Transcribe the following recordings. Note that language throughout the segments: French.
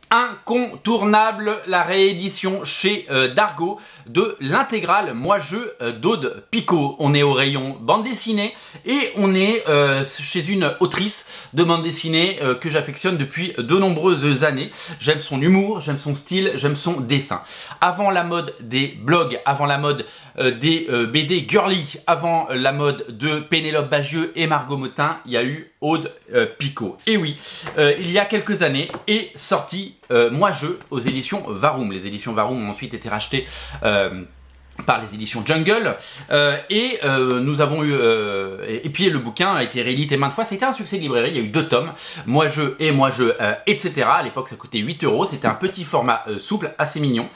Incontournable, la réédition chez Dargaud de l'intégrale Moi Je d'Aude Picot. On est au rayon bande dessinée et on est chez une autrice de bande dessinée que j'affectionne depuis de nombreuses années. J'aime son humour, j'aime son style, j'aime son dessin. Avant la mode des blogs, avant la mode des BD girly, avant la mode de Pénélope Bagieux et Margot Motin, il y a eu Aude Picot. Et oui, il y a quelques années est sorti Moi Je aux éditions Varum. Les éditions Varum ont ensuite été rachetées par les éditions Jungle nous avons eu et puis le bouquin a été réédité maintes fois. C'était un succès de librairie, il y a eu 2 tomes, Moi Je et Moi Je etc. À l'époque ça coûtait 8 €, c'était un petit format souple, assez mignon.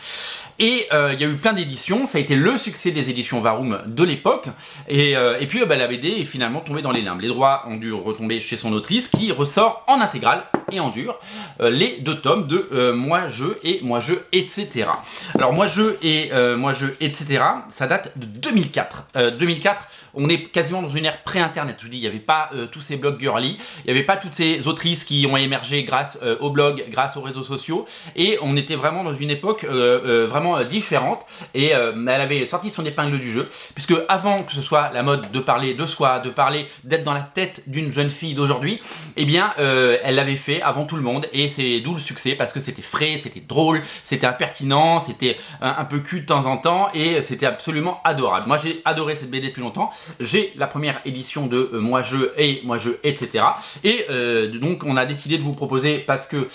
Et il y a eu plein d'éditions, ça a été le succès des éditions Varum de l'époque. Et puis la BD est finalement tombée dans les limbes. Les droits ont dû retomber chez son autrice qui ressort en intégrale et en dur les 2 tomes de Moi Je et Moi Je etc. Alors Moi Je et Moi Je etc. ça date de 2004. 2004, on est quasiment dans une ère pré-internet. Je vous dis, il n'y avait pas tous ces blogs girly, il n'y avait pas toutes ces autrices qui ont émergé grâce aux blogs, grâce aux réseaux sociaux. Et on était vraiment dans une époque vraiment différente. Et elle avait sorti son épingle du jeu, puisque avant que ce soit la mode de parler de soi, de parler d'être dans la tête d'une jeune fille d'aujourd'hui, eh bien elle l'avait fait avant tout le monde. Et c'est d'où le succès, parce que c'était frais, c'était drôle, c'était impertinent, c'était un peu cul de temps en temps, et c'était absolument adorable. Moi j'ai adoré cette BD depuis longtemps. J'ai la première édition de Moi Je et Moi Je etc. Et donc on a décidé de vous proposer, parce que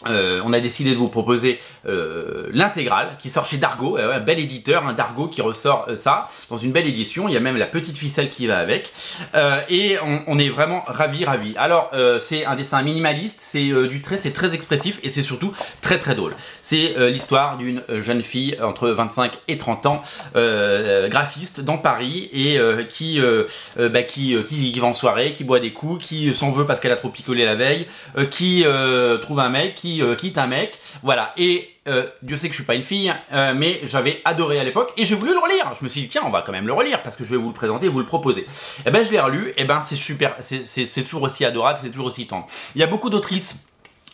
on a décidé de vous proposer l'intégrale qui sort chez Dargaud, un bel éditeur, un Dargaud qui ressort ça dans une belle édition. Il y a même la petite ficelle qui va avec et on est vraiment ravis. Alors c'est un dessin minimaliste, c'est du trait, c'est très expressif et c'est surtout très drôle. C'est l'histoire d'une jeune fille entre 25 et 30 ans, graphiste dans Paris et qui va en soirée, qui boit des coups, qui s'en veut parce qu'elle a trop picolé la veille, qui trouve un mec, qui quitte un mec, voilà. Et Dieu sait que je suis pas une fille, mais j'avais adoré à l'époque et j'ai voulu le relire. Je me suis dit tiens, on va quand même le relire parce que je vais vous le présenter, vous le proposer. Et ben je l'ai relu, et ben c'est super, c'est toujours aussi adorable, c'est toujours aussi tendre. Il y a beaucoup d'autrices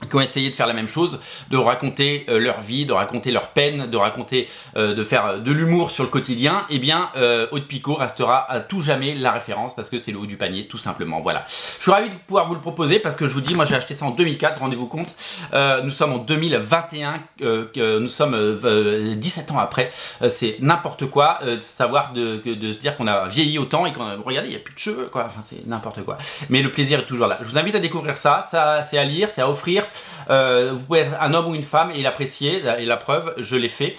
qui ont essayé de faire la même chose, de raconter leur vie, de raconter leur peine, de raconter, de faire de l'humour sur le quotidien. Et bien, Aude Picot restera à tout jamais la référence parce que c'est le haut du panier, tout simplement. Voilà. Je suis ravi de pouvoir vous le proposer parce que je vous dis, moi j'ai acheté ça en 2004, rendez-vous compte. Nous sommes en 2021, nous sommes 17 ans après. C'est n'importe quoi de savoir de se dire qu'on a vieilli autant et qu'on regardez, il n'y a plus de cheveux, quoi. Enfin, c'est n'importe quoi. Mais le plaisir est toujours là. Je vous invite à découvrir ça. Ça, c'est à lire, c'est à offrir. Vous pouvez être un homme ou une femme et l'apprécier, et la preuve, je l'ai fait.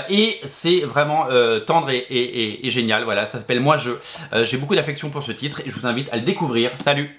Et c'est vraiment tendre et génial. Voilà, ça s'appelle Moi Je. J'ai beaucoup d'affection pour ce titre et je vous invite à le découvrir. Salut!